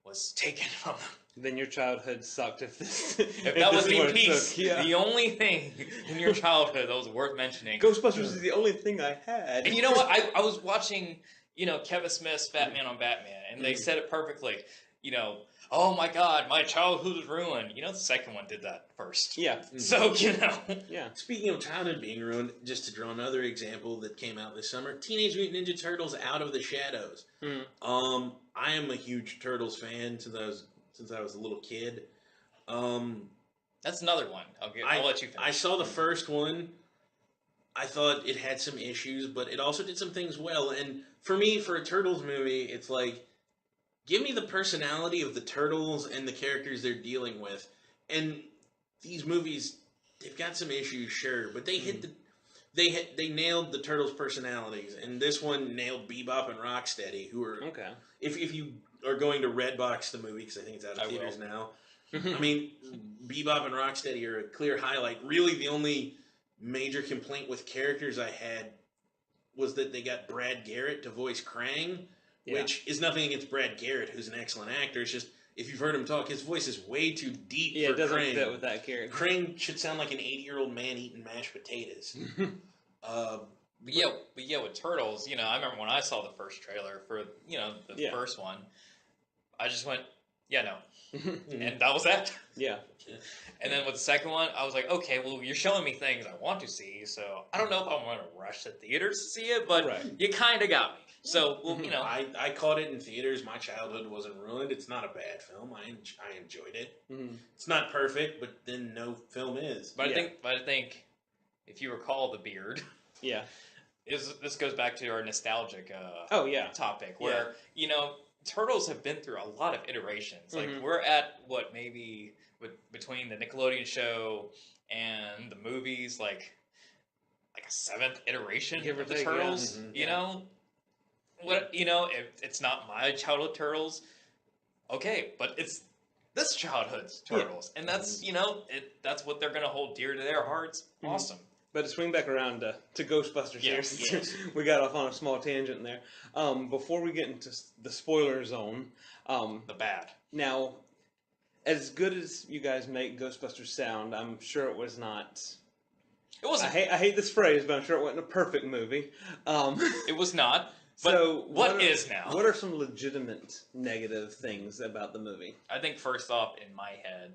was taken from them. Then your childhood sucked. If this, If that was this is the what it piece, took, yeah. the only thing in your childhood that was worth mentioning. Ghostbusters is the only thing I had. And you know what? I was watching, you know, Kevin Smith's Batman on Batman, and they said it perfectly. You know, oh my God, my childhood was ruined. You know, the second one did that first. Yeah. So, you know. Yeah. Speaking of childhood being ruined, just to draw another example that came out this summer, Teenage Mutant Ninja Turtles Out of the Shadows. Mhm. I am a huge Turtles fan since I was a little kid. That's another one. I'll let you finish. I saw the first one. I thought it had some issues, but it also did some things well. And for me, for a Turtles movie, it's like, give me the personality of the Turtles and the characters they're dealing with. And these movies, they've got some issues, sure, but they hit they nailed the Turtles' personalities. And this one nailed Bebop and Rocksteady, who are... Okay. If you are going to Redbox the movie, because I think it's out of theaters now, I mean, Bebop and Rocksteady are a clear highlight. Really, the only major complaint with characters I had was that they got Brad Garrett to voice Krang, which is nothing against Brad Garrett, who's an excellent actor. It's just, if you've heard him talk, his voice is way too deep for Krang. It doesn't fit with that character. Krang should sound like an 80-year-old man eating mashed potatoes. But with Turtles, I remember when I saw the first trailer for, the first one, I just went, yeah, no. And that was that. Yeah. And then with the second one, I was like, okay, well, you're showing me things I want to see, so I don't know if I'm going to rush to theaters to see it, but you kind of got me. So, I caught it in theaters. My childhood wasn't ruined. It's not a bad film. I enjoyed it. Mm-hmm. It's not perfect, but then no film is. But I think, if you recall the beard... Yeah. This goes back to our nostalgic topic, where, Turtles have been through a lot of iterations. Like, we're at, maybe between the Nickelodeon show and the movies, like a 7th iteration of the Turtles, you know? If it's not my childhood Turtles, okay, but it's this childhood's Turtles. And that's, that's what they're going to hold dear to their hearts. Awesome. But to swing back around to Ghostbusters here, since we got off on a small tangent there. Before we get into the spoiler zone, the bad. Now, as good as you guys make Ghostbusters sound, I'm sure it was not. It wasn't. I hate this phrase, but I'm sure it wasn't a perfect movie. It was not. But so what is now? What are some legitimate negative things about the movie? I think first off, in my head,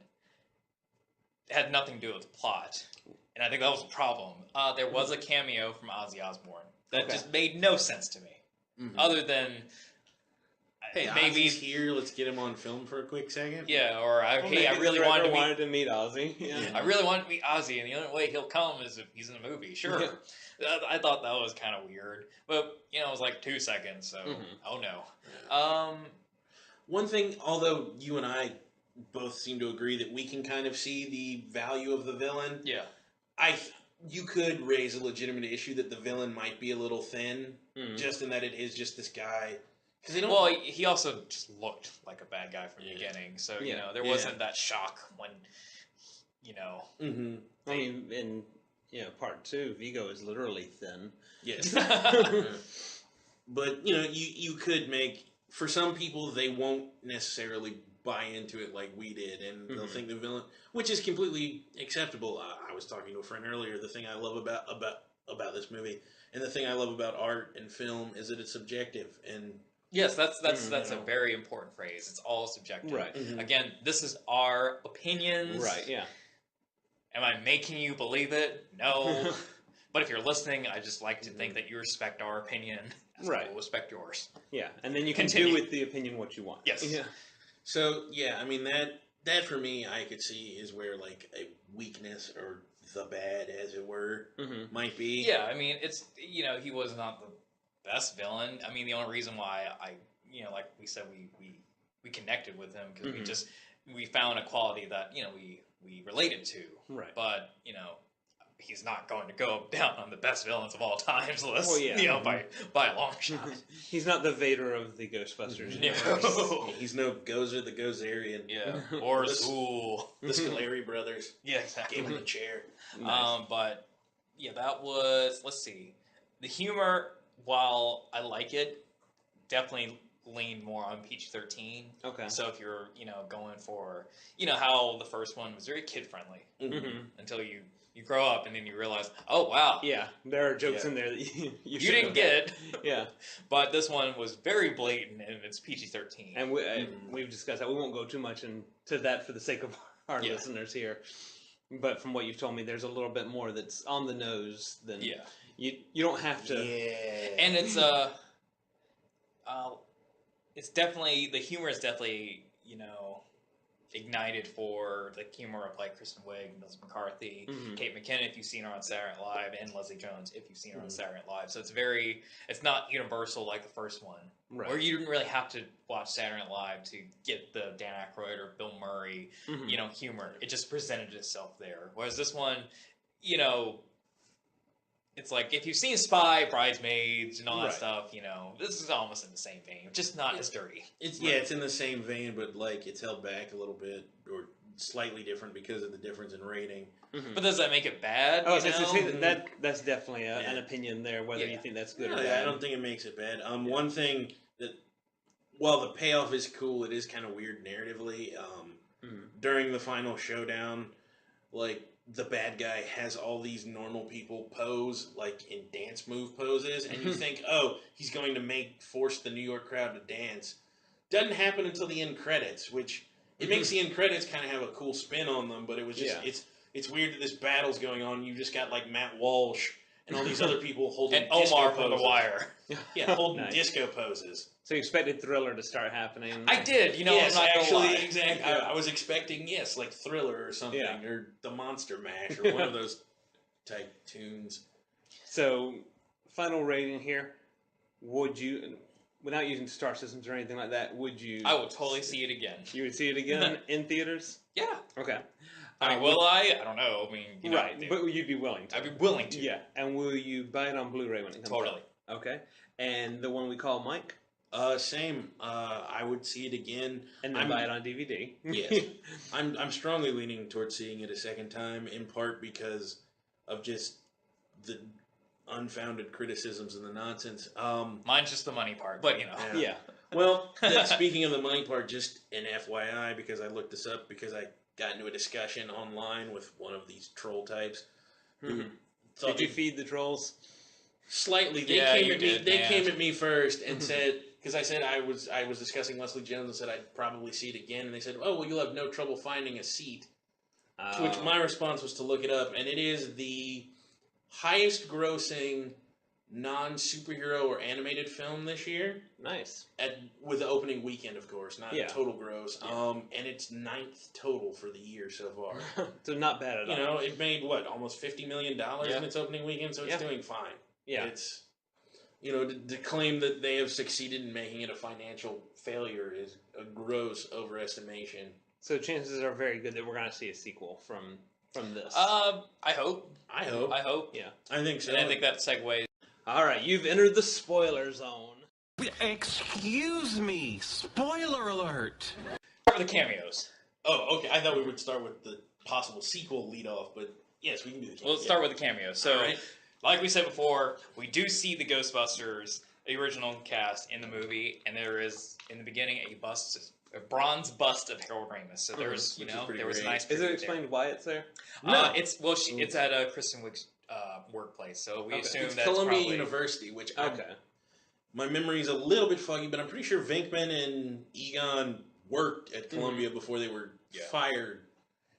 it had nothing to do with the plot. And I think that was a problem. There was a cameo from Ozzy Osbourne that just made no sense to me. Other than, hey, maybe Ozzy's here. Let's get him on film for a quick second. Yeah, or I really wanted to meet Ozzy. Yeah. I really wanted to meet Ozzy, and the only way he'll come is if he's in a movie. Sure, I thought that was kind of weird, but it was like 2 seconds. So oh no. One thing, although you and I both seem to agree that we can kind of see the value of the villain. Yeah. You could raise a legitimate issue that the villain might be a little thin, just in that it is just this guy. Well, he also just looked like a bad guy from the beginning, so there wasn't that shock when, I mean, in part 2, Vigo is literally thin. Yes. But you could make, for some people, they won't necessarily buy into it like we did, and they'll think the villain, which is completely acceptable. I was talking to a friend earlier. The thing I love about this movie, and the thing I love about art and film, is that it's subjective. And yes, that's a very important phrase. It's all subjective. Right. Again, this is our opinions. Right. Yeah. Am I making you believe it? No. But if you're listening, I just like to think that you respect our opinion. We'll respect yours. Yeah, and then you can do with the opinion what you want. Yes. Yeah. So, I mean, that for me, I could see is where, like, a weakness or the bad, as it were, might be. Yeah, I mean, it's, he was not the best villain. I mean, the only reason why like we said, we connected with him because we found a quality that, we related to. Right. But, he's not going to go down on the best villains of all times list, by a long shot. He's not the Vader of the Ghostbusters. No. He's no Gozer the Gozerian. Yeah. Or Zool. The Scoleri brothers. Yeah, exactly. Gave him a chair. Nice. But, that was, let's see. The humor, while I like it, definitely leaned more on PG-13. Okay. So if you're, going for, how the first one was very kid-friendly until you grow up and then you realize, oh, wow. Yeah, there are jokes in there that you didn't get. Yeah. But this one was very blatant and it's PG-13. And we've discussed that. We won't go too much into that for the sake of our listeners here. But from what you've told me, there's a little bit more that's on the nose than... Yeah. You don't have to... Yeah. And it's definitely... The humor is definitely, ignited for the humor of like Kristen Wiig, Melissa McCarthy, Kate McKinnon, if you've seen her on Saturday Night Live, and Leslie Jones, if you've seen her on Saturday Night Live. So it's not universal like the first one, where you didn't really have to watch Saturday Night Live to get the Dan Aykroyd or Bill Murray, humor. It just presented itself there. Whereas this one, it's like, if you've seen Spy, Bridesmaids, and all that stuff, this is almost in the same vein, just not as dirty. It's in the same vein, but like it's held back a little bit or slightly different because of the difference in rating. But does that make it bad? That's definitely an opinion there, whether you think that's good or bad. I don't think it makes it bad. One thing that, while the payoff is cool, it is kind of weird narratively. During the final showdown, like, the bad guy has all these normal people pose, like, in dance move poses, and you think, oh, he's going to force the New York crowd to dance. Doesn't happen until the end credits, which, it makes the end credits kind of have a cool spin on them, but it was just, it's weird that this battle's going on, you just got, like, Matt Walsh and all these other people holding and disco Omar poses. from The Wire. Holding disco poses. So you expected Thriller to start happening? I did, yes, I'm not actually, gonna lie. exactly. I was expecting, like Thriller or something, or The Monster Mash, or one of those type tunes. So, final rating here. Would you, without using star systems or anything like that, would you... I will totally see it again. You would see it again in theaters? Yeah. Okay. I mean, will I? I don't know. I mean, right, but you'd be willing to. I'd be willing to. Yeah, and will you buy it on Blu-ray when it comes out? Totally. Okay. And the one we call Mike? Same. I would see it again. And then buy it on DVD. Yes. I'm strongly leaning towards seeing it a second time, in part because of just the unfounded criticisms and the nonsense. Mine's just the money part, but Yeah. Well, speaking of the money part, just an FYI, because I looked this up, because I got into a discussion online with one of these troll types. Did you feed the trolls? Slightly. They came at me first and said, because I said I was discussing Leslie Jones and said I'd probably see it again, and they said, oh, well, you'll have no trouble finding a seat. To which my response was to look it up, and it is the highest grossing non-superhero or animated film this year. Nice. With the opening weekend, of course, not total gross. Yeah. And it's 9th total for the year so far. So not bad at all. It made, almost $50 million in its opening weekend, so it's doing fine. Yeah. It's, to claim that they have succeeded in making it a financial failure is a gross overestimation. So chances are very good that we're going to see a sequel from this. I hope. I hope. Yeah. I think so. And I think that segues. All right, you've entered the spoiler zone. Excuse me, spoiler alert. Start with the cameos. Oh, okay. I thought we would start with the possible sequel lead off, but yes, we can do the cameos. Well, let's start with the cameos. So, right. Like we said before, we do see the Ghostbusters, the original cast, in the movie, and there is, in the beginning, a bronze bust of Harold Ramis. So there's, there was a nice. Is it explained why it's there? No, it's at Kristen Wiig's workplace. So we assume it's that's Columbia probably University, which okay. My memory is a little bit foggy, but I'm pretty sure Venkman and Egon worked at Columbia before they were fired.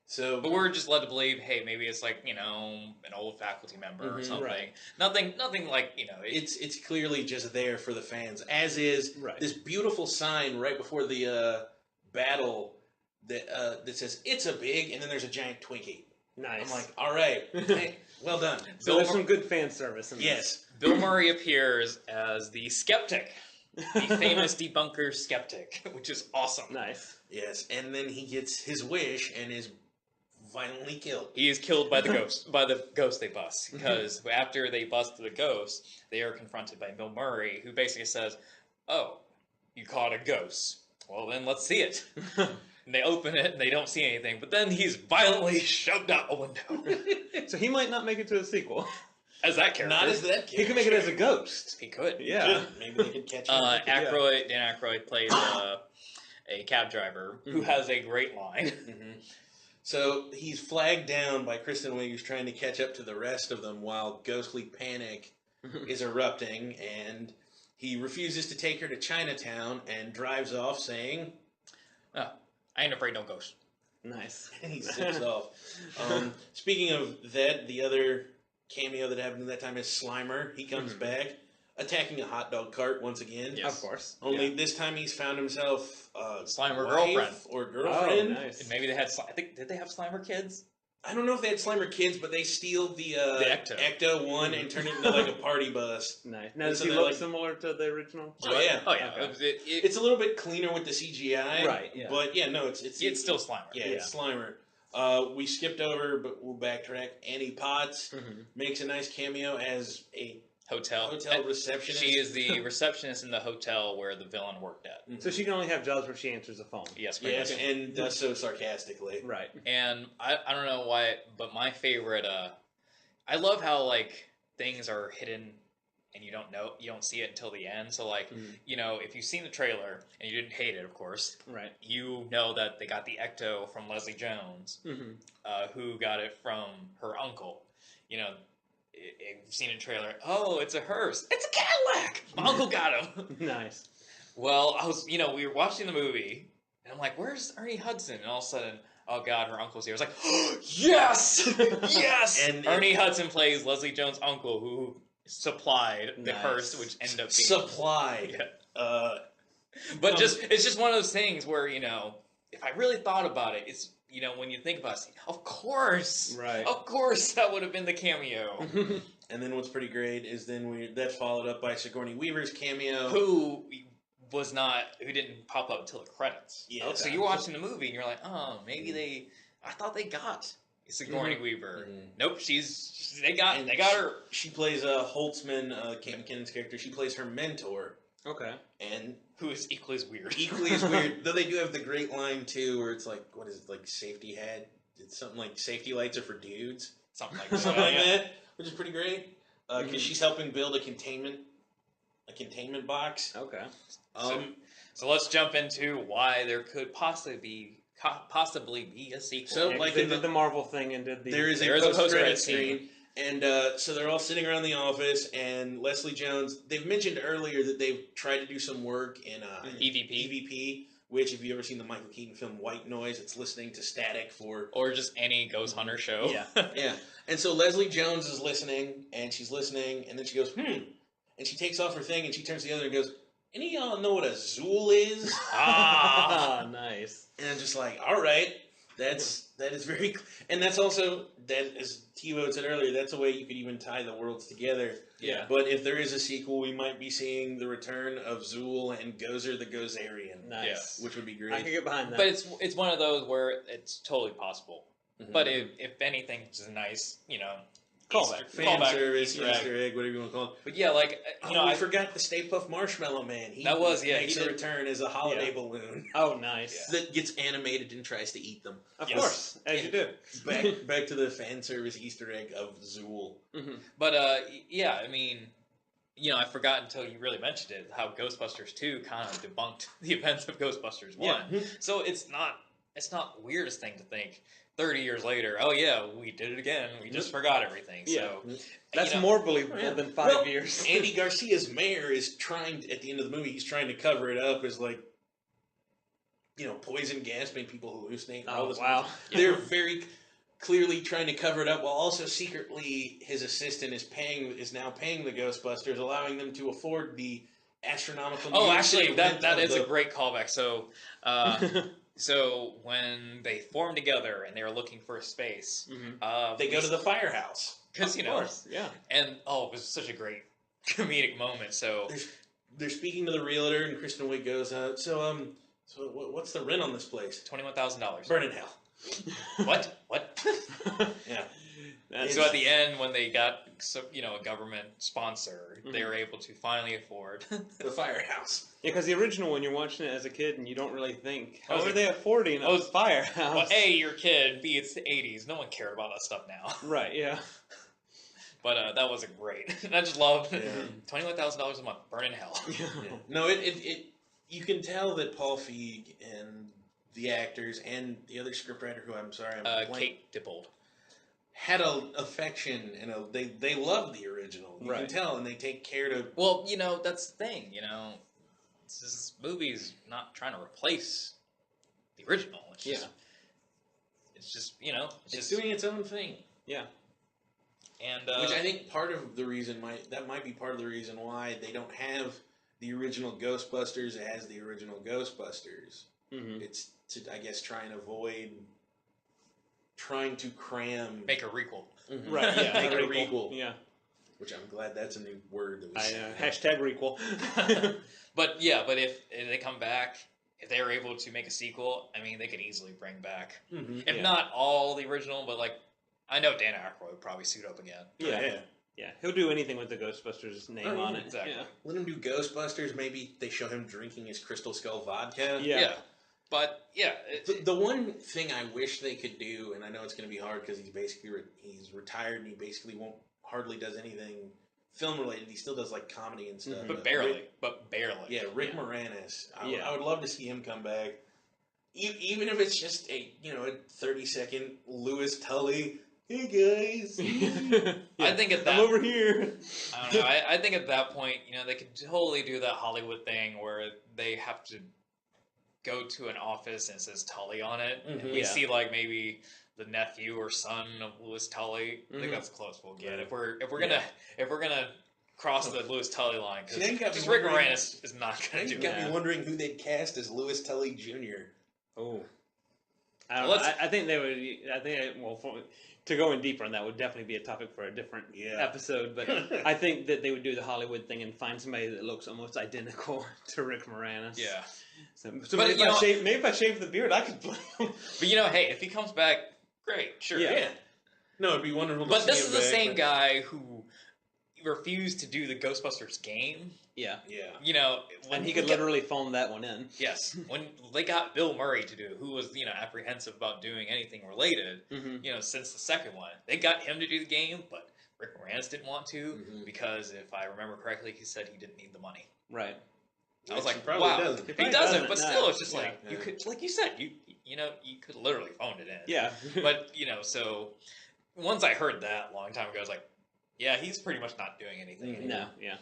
So, but we're just led to believe, hey, maybe it's like an old faculty member or something. Right. Nothing like It's clearly just there for the fans, as is this beautiful sign right before the battle that says "It's a big," and then there's a giant Twinkie. Nice. I'm like, all right, hey, well done. So there's some good fan service in this. Bill Murray appears as the skeptic, the famous debunker skeptic, which is awesome. Nice. Yes, and then he gets his wish and is violently killed. He is killed by the ghost they bust, because after they bust the ghost, they are confronted by Bill Murray, who basically says, "Oh, you caught a ghost. Well, then let's see it." And they open it and they don't see anything, but then he's violently shoved out a window. So he might not make it to a sequel. As that character. Not as that character. He could make it as a ghost. He could. Yeah. Maybe they could catch him. Dan Aykroyd plays a cab driver who has a great line. So he's flagged down by Kristen Wiig, who's trying to catch up to the rest of them while ghostly panic is erupting, and he refuses to take her to Chinatown and drives off saying, "Oh, I ain't afraid no ghost." Nice. And he zips off. Speaking of that, the other cameo that happened at that time is Slimer. He comes back. attacking a hot dog cart once again. Yes. Of course. Only this time he's found himself Slimer wife girlfriend. or girlfriend. Oh, nice. And maybe they had. I think did they have Slimer kids? I don't know if they had Slimer kids, but they steal the Ecto one and turn it into like a party bus. Nice. Now, And does so he they're look like- similar to the original? Oh yeah, Oh yeah. Okay. it's a little bit cleaner with the CGI, Right, yeah. But yeah, no, it's still Slimer. Yeah, it's Slimer. We skipped over, but we'll backtrack. Annie Potts makes a nice cameo as a Hotel receptionist. She is the receptionist in the hotel where the villain worked at. So she can only have jobs where she answers the phone. Yes, pretty Yes, much. and does so sarcastically. Right. And I don't know why, but my favorite. I love how like things are hidden and you don't see it until the end. So like if you've seen the trailer and you didn't hate it, of course, Right. you know that they got the Ecto from Leslie Jones, who got it from her uncle. You've seen a trailer. Oh, it's a hearse. It's a Cadillac. My uncle got him. Nice. Well, we were watching the movie, and I'm like, "Where's Ernie Hudson?" And all of a sudden, oh God, her uncle's here. I was like, oh, yes, yes. And Ernie Hudson plays Leslie Jones' uncle, who supplied the hearse, which ended up being supplied. Yeah. But it's just one of those things where if I really thought about it, it's. When you think about it, of course, Right. Of course, that would have been the cameo. And then what's pretty great is that's followed up by Sigourney Weaver's cameo, who didn't pop up until the credits. Yeah. Okay. So you're watching the movie and you're like, oh, maybe I thought they got Sigourney Weaver. Nope, they got her. She plays Holtzman, Kate McKinnon's character. She plays her mentor. Okay. And who is equally as weird. Equally as weird. Though they do have the great line too, where it's like, what is it, like safety hat? It's something like safety lights are for dudes. Something like that. Something like that, which is pretty great. Because she's helping build a containment box. Okay. So let's jump into why there could possibly be a sequel. So Yeah, like they did the Marvel thing and did the. There is a post-credit scene. And so they're all sitting around the office, and Leslie Jones, they've mentioned earlier that they've tried to do some work in EVP, which, if you've ever seen the Michael Keaton film White Noise, it's listening to static for... Or just any Ghost Hunter show. Yeah. Yeah. And so Leslie Jones is listening, and she's listening, and then she goes, And she takes off her thing, and she turns to the other and goes, any of y'all know what a Zool is? Nice. And I'm just like, all right. That is very... And that's also... That, as TeeVo said earlier, that's a way you could even tie the worlds together. Yeah. But if there is a sequel, we might be seeing the return of Zool and Gozer the Gozerian. Nice. Which would be great. I can get behind that. But it's one of those where it's totally possible. But if anything, it's a nice, Callback. Fan service, Easter egg, whatever you want to call it. But yeah, like, I forgot the Stay Puft Marshmallow Man. He makes a return as a holiday balloon. Oh, nice. That gets animated and tries to eat them. Of course, as you do. Back to the fan service Easter egg of Zool. But, yeah, I mean, I forgot until you really mentioned it, how Ghostbusters 2 kind of debunked the events of Ghostbusters 1. Yeah. So it's not the weirdest thing to think 30 years later, oh yeah, we did it again. We just forgot everything. So that's more believable than 5 years. Andy Garcia's mayor is trying, at the end of the movie, he's trying to cover it up as like, poison gas make people hallucinate. Oh, wow. They're very clearly trying to cover it up while also secretly his assistant is now paying the Ghostbusters, allowing them to afford the astronomical... Oh, actually, that is a great callback. So... So when they formed together and they were looking for a space, they go to the firehouse because of course, yeah. And it was such a great comedic moment. So they're speaking to the realtor, and Kristen Wiig goes, "So what's the rent on this place? $21,000. Burn in hell." What? Yeah. So at the end, when they got a government sponsor, they were able to finally afford the firehouse. Yeah, because the original one, you're watching it as a kid and you don't really think, how are they affording a firehouse? Well, A, you're a kid. B, it's the 80s. No one cared about that stuff now. Right, yeah. But that was a great. I just love $21,000 a month. Burn in hell. Yeah. No, it you can tell that Paul Feig and the actors and the other scriptwriter, who I'm sorry, Kate Dippold, had an affection and they love the original. You can tell, and they take care to. Well, that's the thing. This movie's not trying to replace the original. It's just, it's just it's doing its own thing. Yeah. And which I think part of the reason might be part of the reason why they don't have the original Ghostbusters as the original Ghostbusters. Mm-hmm. It's to, I guess, try and avoid trying to cram make a requel. Mhm. Right, yeah. make a requel. Yeah. Which I'm glad that's a new word that we I say. know. Hashtag requel. But yeah, but if they come back, if they were able to make a sequel, I mean, they could easily bring back, Mhm. if Yeah. not all the original, but like, I know Dan Aykroyd would probably suit up again. Yeah. Yeah. He'll do anything with the Ghostbusters name Oh, on yeah, it. exactly. Yeah. Let him do Ghostbusters. Maybe they show him drinking his Crystal Skull vodka. Yeah. But yeah, The one thing I wish they could do, and I know it's going to be hard because he's basically he's retired and he basically hardly does anything film related. He still does like comedy and stuff. Mhm. but barely. But barely. Yeah, Rick Yeah. Moranis. Yeah. I would love to see him come back, even if it's just a 30-second Lewis Tully. Hey guys. I think at that, I'm over here. I don't know. I think at that point, they could totally do that Hollywood thing where they have to go to an office and it says Tully on it. Mhm. We Yeah. see like maybe the nephew or son of Lewis Tully. I think Mhm. that's close we'll get. Yeah. If we're gonna cross the Lewis Tully line, See, now you got because me Rick wondering- Moranis is not Now gonna you do got that. me wondering who they'd cast as Lewis Tully Jr. Oh. I don't Well, know. I think they would. I think to go in deeper on that would definitely be a topic for a different episode. But I think that they would do the Hollywood thing and find somebody that looks almost identical to Rick Moranis. Yeah, So But, maybe, you know- maybe if I shave the beard, I could play him. but hey, if he comes back, great, sure. Yeah. No, it'd be wonderful to But see this him is the back, same but- guy who refused to do the Ghostbusters game. Yeah. Yeah. When And he could got- literally phone that one in. Yes, when they got Bill Murray to do, who was apprehensive about doing anything related, Mm-hmm. since the second one, they got him to do the game, but Rick Moranis didn't want to Mhm. because if I remember correctly, he said he didn't need the money. Right. I was Which like, he probably wow, doesn't. he probably doesn't, doesn't, but no. still, it's just Yeah. like you could, like you said, you could literally phone it in. Yeah. But so once I heard that a long time ago, I was like, yeah, he's pretty much not doing anything anymore. No. Yeah.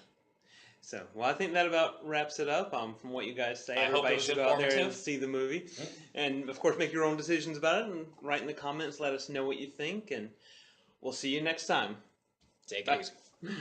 So, well, I think that about wraps it up. From what you guys say, I hope it everybody was should go out there and informative. see the movie, and of course, make your own decisions about it, and write in the comments. Let us know what you think, and we'll see you next time. Take Bye. it easy.